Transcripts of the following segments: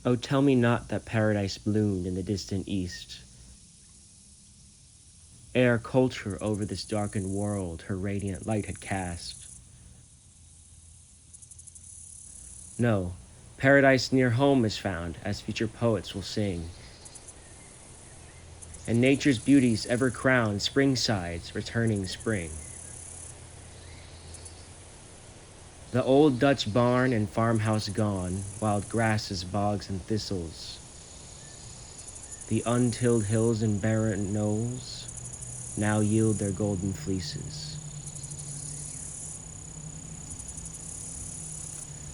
Oh, tell me not that paradise bloomed in the distant east, ere culture over this darkened world her radiant light had cast. No, paradise near home is found, as future poets will sing, and nature's beauties ever crown Springside's returning spring. The old Dutch barn and farmhouse gone, wild grasses, bogs, and thistles, the untilled hills and barren knolls now yield their golden fleeces.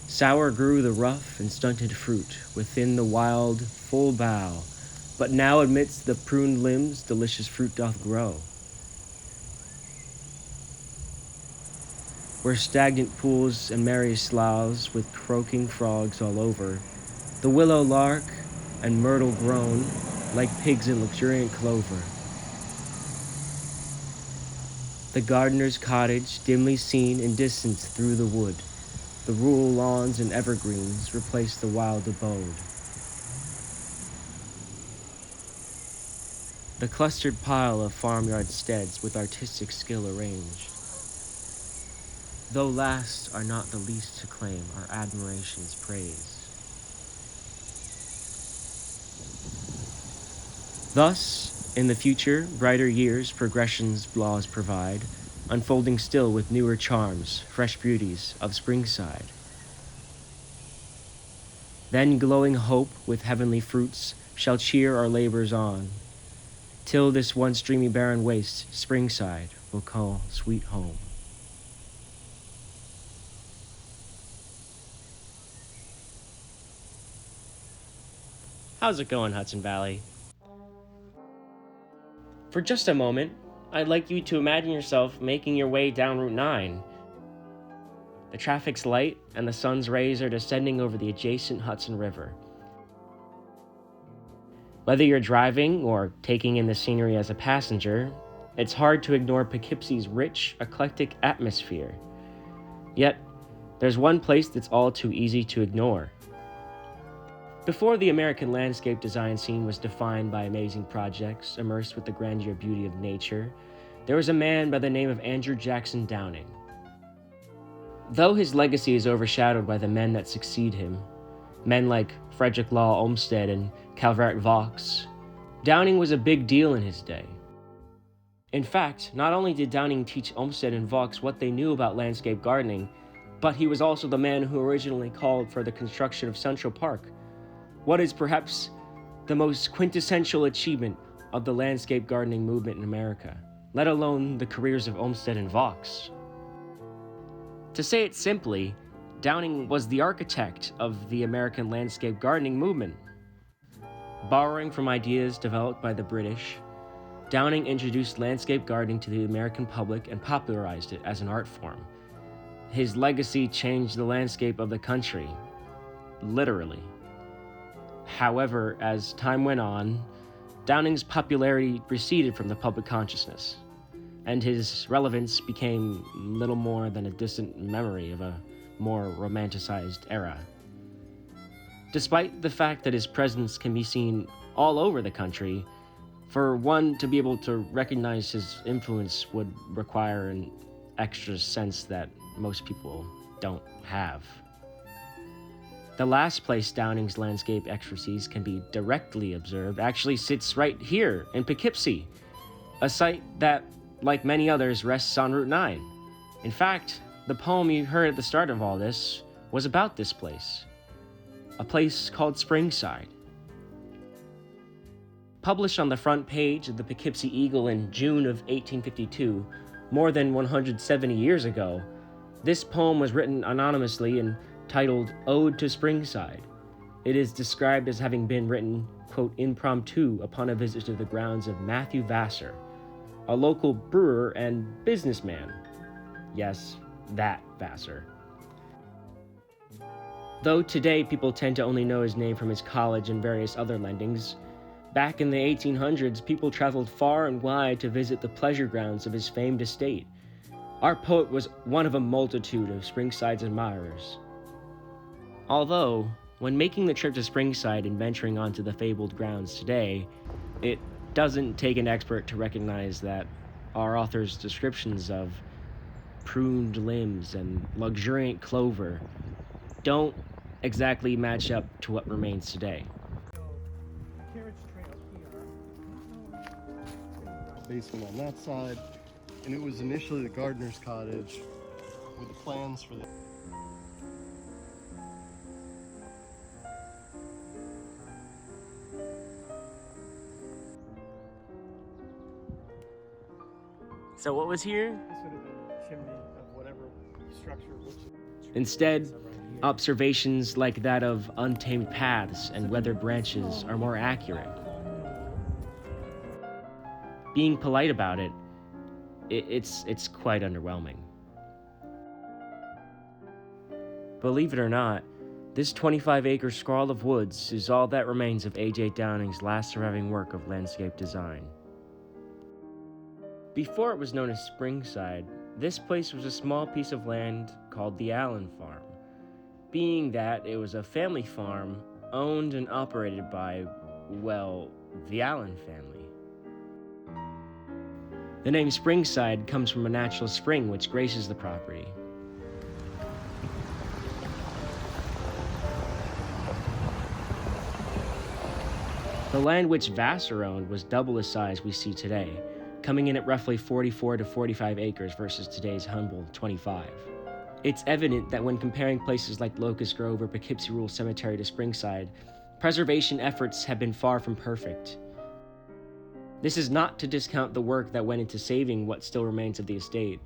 Sour grew the rough and stunted fruit within the wild, full bough, but now amidst the pruned limbs delicious fruit doth grow. Where stagnant pools and merry sloughs with croaking frogs all over, the willow lark and myrtle grown like pigs in luxuriant clover. The gardener's cottage dimly seen in distance through the wood, the rural lawns and evergreens replace the wild abode. The clustered pile of farmyard steads with artistic skill arranged, though last are not the least to claim our admiration's praise. Thus, in the future, brighter years progression's laws provide, unfolding still with newer charms, fresh beauties of Springside. Then glowing hope with heavenly fruits shall cheer our labors on, till this once dreamy barren waste Springside will call sweet home. How's it going, Hudson Valley? For just a moment, I'd like you to imagine yourself making your way down Route 9. The traffic's light and the sun's rays are descending over the adjacent Hudson River. Whether you're driving or taking in the scenery as a passenger, it's hard to ignore Poughkeepsie's rich, eclectic atmosphere. Yet, there's one place that's all too easy to ignore. Before the American landscape design scene was defined by amazing projects immersed with the grandeur beauty of nature, there was a man by the name of Andrew Jackson Downing. Though his legacy is overshadowed by the men that succeed him, men like Frederick Law Olmsted and Calvert Vaux, Downing was a big deal in his day. In fact, not only did Downing teach Olmsted and Vaux what they knew about landscape gardening, but he was also the man who originally called for the construction of Central Park, what is perhaps the most quintessential achievement of the landscape gardening movement in America, let alone the careers of Olmsted and Vaux. To say it simply, Downing was the architect of the American landscape gardening movement. Borrowing from ideas developed by the British, Downing introduced landscape gardening to the American public and popularized it as an art form. His legacy changed the landscape of the country, literally. However, as time went on, Downing's popularity receded from the public consciousness, and his relevance became little more than a distant memory of a more romanticized era. Despite the fact that his presence can be seen all over the country, for one to be able to recognize his influence would require an extra sense that most people don't have. The last place Downing's landscape expertise can be directly observed actually sits right here in Poughkeepsie, a site that, like many others, rests on Route 9. In fact, the poem you heard at the start of all this was about this place, a place called Springside. Published on the front page of the Poughkeepsie Eagle in June of 1852, more than 170 years ago, this poem was written anonymously and titled Ode to Springside. It is described as having been written, quote, impromptu upon a visit to the grounds of Matthew Vassar, a local brewer and businessman. Yes, that Vassar. Though today people tend to only know his name from his college and various other lendings, back in the 1800s people traveled far and wide to visit the pleasure grounds of his famed estate. Our poet was one of a multitude of Springside's admirers. Although, When making the trip to Springside and venturing onto the fabled grounds today, it doesn't take an expert to recognize that our author's descriptions of pruned limbs and luxuriant clover don't exactly match up to what remains today. Basement on that side, and it was initially the gardener's cottage with the plans for the So what was here? This would have been a chimney of whatever structure. Instead, observations like that of untamed paths and weathered branches are more accurate. Being polite about it, it's quite underwhelming. Believe it or not, this 25-acre scrawl of woods is all that remains of A.J. Downing's last surviving work of landscape design. Before it was known as Springside, this place was a small piece of land called the Allen Farm, being that it was a family farm owned and operated by, well, the Allen family. The name Springside comes from a natural spring which graces the property. The land which Vassar owned was double the size we see today, coming in at roughly 44 to 45 acres versus today's humble 25. It's evident that when comparing places like Locust Grove or Poughkeepsie Rural Cemetery to Springside, preservation efforts have been far from perfect. This is not to discount the work that went into saving what still remains of the estate.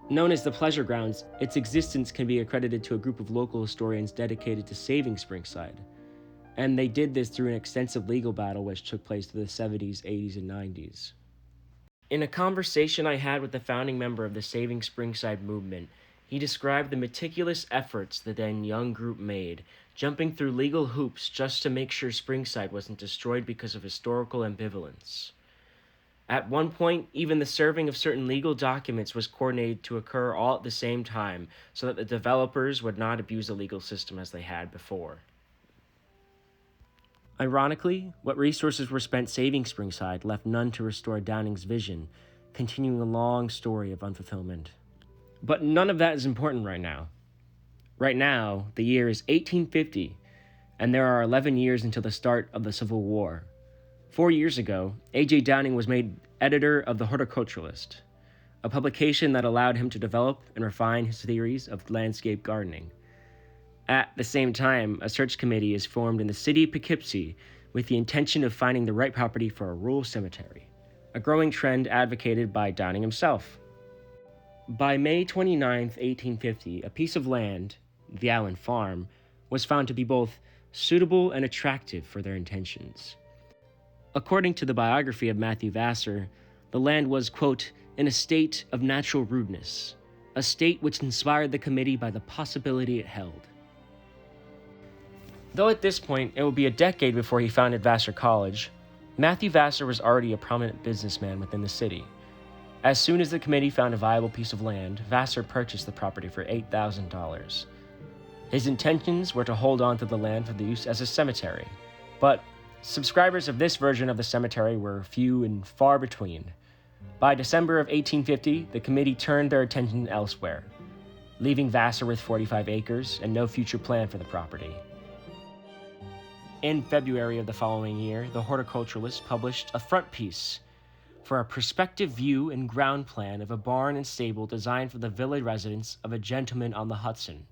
Known as the Pleasure Grounds, its existence can be accredited to a group of local historians dedicated to saving Springside. And they did this through an extensive legal battle which took place through the 70s, 80s, and 90s. In a conversation I had with the founding member of the Saving Springside movement, he described the meticulous efforts the then young group made, jumping through legal hoops just to make sure Springside wasn't destroyed because of historical ambivalence. At one point, even the serving of certain legal documents was coordinated to occur all at the same time so that the developers would not abuse the legal system as they had before. Ironically, what resources were spent saving Springside left none to restore Downing's vision, continuing a long story of unfulfillment. But none of that is important right now. Right now, the year is 1850, and there are 11 years until the start of the Civil War. 4 years ago, A.J. Downing was made editor of The Horticulturalist, a publication that allowed him to develop and refine his theories of landscape gardening. At the same time, a search committee is formed in the city of Poughkeepsie with the intention of finding the right property for a rural cemetery, a growing trend advocated by Downing himself. By May 29, 1850, a piece of land, the Allen Farm, was found to be both suitable and attractive for their intentions. According to the biography of Matthew Vassar, the land was, quote, in a state of natural rudeness, a state which inspired the committee by the possibility it held. Though at this point it would be a decade before he founded Vassar College, Matthew Vassar was already a prominent businessman within the city. As soon as the committee found a viable piece of land, Vassar purchased the property for $8,000. His intentions were to hold on to the land for the use as a cemetery, but subscribers of this version of the cemetery were few and far between. By December of 1850, the committee turned their attention elsewhere, leaving Vassar with 45 acres and no future plan for the property. In February of the following year, the Horticulturalist published a front piece for a prospective view and ground plan of a barn and stable designed for the villa residence of a gentleman on the Hudson.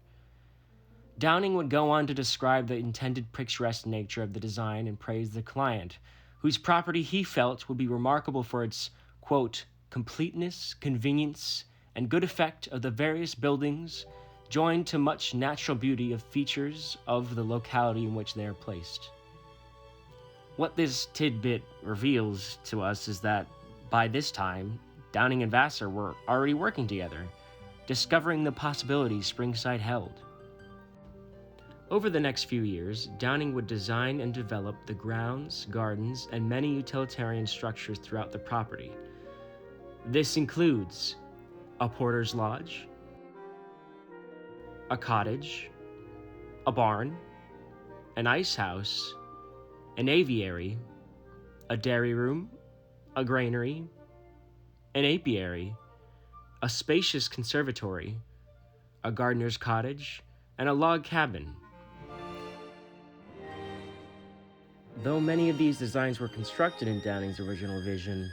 Downing would go on to describe the intended picturesque nature of the design and praise the client, whose property he felt would be remarkable for its, quote, completeness, convenience, and good effect of the various buildings, joined to much natural beauty of features of the locality in which they are placed. What this tidbit reveals to us is that by this time, Downing and Vassar were already working together, discovering the possibilities Springside held. Over the next few years, Downing would design and develop the grounds, gardens, and many utilitarian structures throughout the property. This includes a porter's lodge, a cottage, a barn, an ice house, an aviary, a dairy room, a granary, an apiary, a spacious conservatory, a gardener's cottage, and a log cabin. Though many of these designs were constructed in Downing's original vision,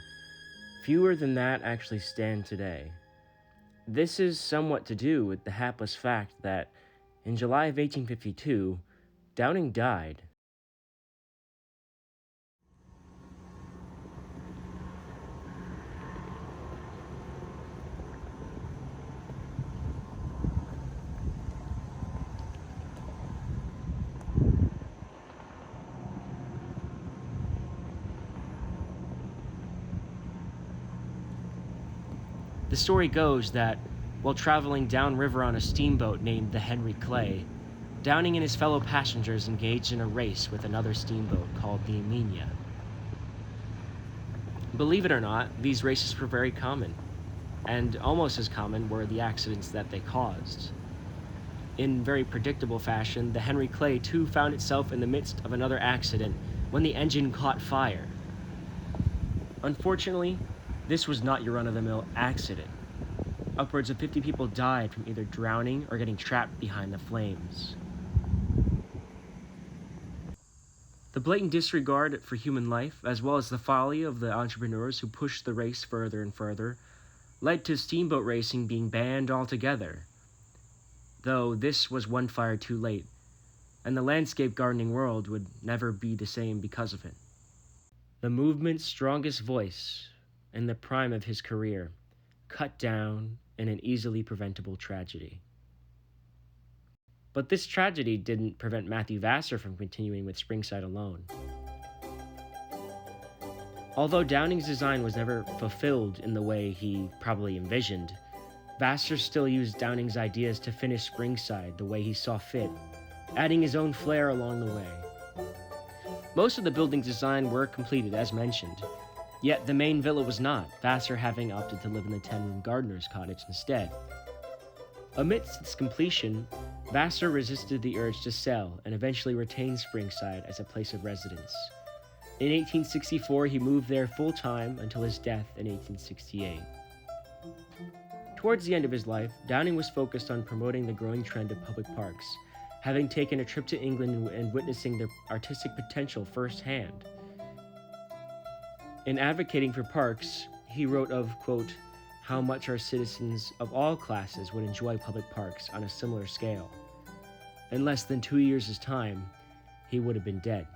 fewer than that actually stand today. This is somewhat to do with the hapless fact that, in July of 1852, Downing died. The story goes that, while traveling downriver on a steamboat named the Henry Clay, Downing and his fellow passengers engaged in a race with another steamboat called the Amenia. Believe it or not, these races were very common, and almost as common were the accidents that they caused. In very predictable fashion, the Henry Clay too found itself in the midst of another accident when the engine caught fire. Unfortunately, this was not your run-of-the-mill accident. Upwards of 50 people died from either drowning or getting trapped behind the flames. The blatant disregard for human life, as well as the folly of the entrepreneurs who pushed the race further and further, led to steamboat racing being banned altogether. Though this was one fire too late, and the landscape gardening world would never be the same because of it. The movement's strongest voice, in the prime of his career, cut down in an easily preventable tragedy. But this tragedy didn't prevent Matthew Vassar from continuing with Springside alone. Although Downing's design was never fulfilled in the way he probably envisioned, Vassar still used Downing's ideas to finish Springside the way he saw fit, adding his own flair along the way. Most of the building's design were completed as mentioned, yet the main villa was not, Vassar having opted to live in the 10-room gardener's cottage instead. Amidst its completion, Vassar resisted the urge to sell and eventually retained Springside as a place of residence. In 1864, he moved there full-time until his death in 1868. Towards the end of his life, Downing was focused on promoting the growing trend of public parks, having taken a trip to England and witnessing their artistic potential firsthand. In advocating for parks, he wrote of, quote, how much our citizens of all classes would enjoy public parks on a similar scale. In less than 2 years' time, he would have been dead.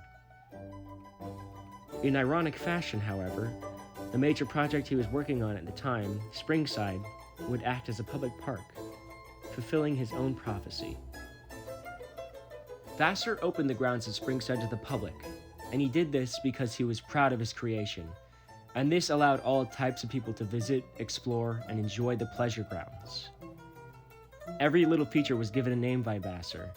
In ironic fashion, however, the major project he was working on at the time, Springside, would act as a public park, fulfilling his own prophecy. Vassar opened the grounds of Springside to the public, and he did this because he was proud of his creation, and this allowed all types of people to visit, explore, and enjoy the pleasure grounds. Every little feature was given a name by Vassar,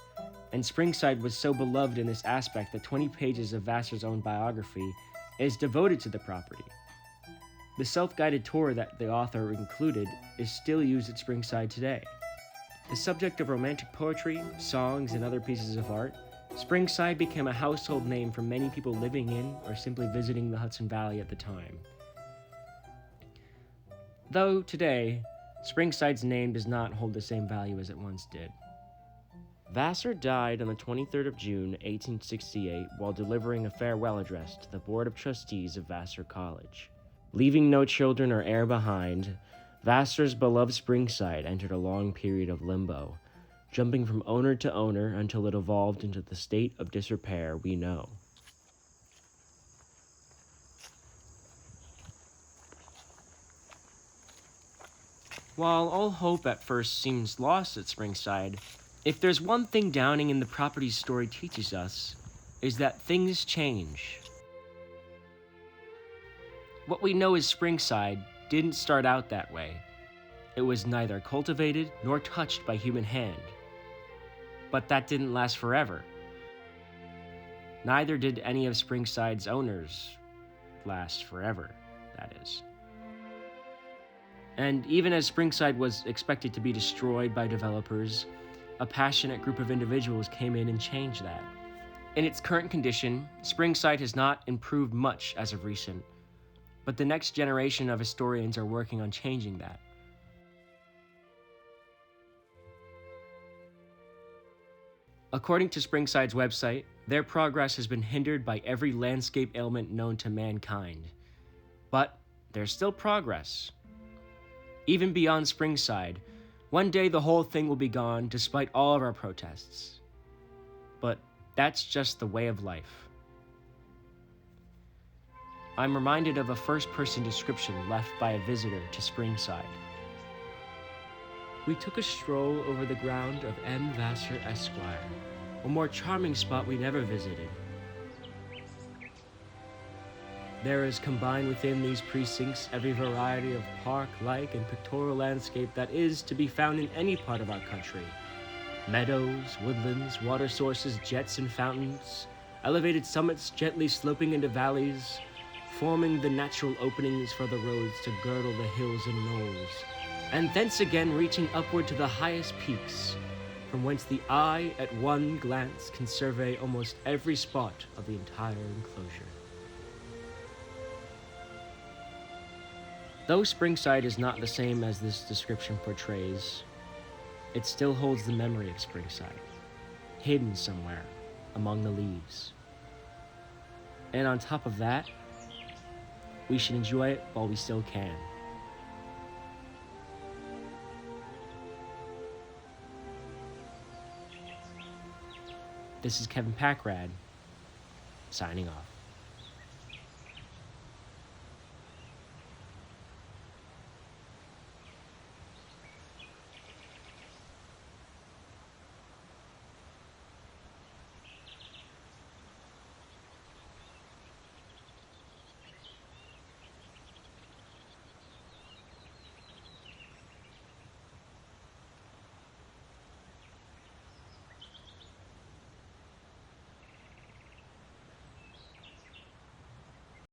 and Springside was so beloved in this aspect that 20 pages of Vassar's own biography is devoted to the property. The self-guided tour that the author included is still used at Springside today. The subject of romantic poetry, songs, and other pieces of art, Springside became a household name for many people living in or simply visiting the Hudson Valley at the time. Though today, Springside's name does not hold the same value as it once did. Vassar died on the 23rd of June, 1868, while delivering a farewell address to the Board of Trustees of Vassar College. Leaving no children or heir behind, Vassar's beloved Springside entered a long period of limbo, jumping from owner to owner until it evolved into the state of disrepair we know. While all hope at first seems lost at Springside, if there's one thing Downing in the property's story teaches us, is that things change. What we know as Springside didn't start out that way. It was neither cultivated nor touched by human hand. But that didn't last forever. Neither did any of Springside's owners last forever, that is. And even as Springside was expected to be destroyed by developers, a passionate group of individuals came in and changed that. In its current condition, Springside has not improved much as of recent, but the next generation of historians are working on changing that. According to Springside's website, their progress has been hindered by every landscape ailment known to mankind. But there's still progress. Even beyond Springside, one day the whole thing will be gone despite all of our protests. But that's just the way of life. I'm reminded of a first-person description left by a visitor to Springside. We took a stroll over the ground of M. Vassar Esquire, a more charming spot we never visited. There is combined within these precincts every variety of park-like and pictorial landscape that is to be found in any part of our country. Meadows, woodlands, water sources, jets and fountains, elevated summits gently sloping into valleys, forming the natural openings for the roads to girdle the hills and knolls, and thence again reaching upward to the highest peaks, from whence the eye at one glance can survey almost every spot of the entire enclosure. Though Springside is not the same as this description portrays, it still holds the memory of Springside, hidden somewhere among the leaves. And on top of that, we should enjoy it while we still can. This is Kevin Packrad, signing off.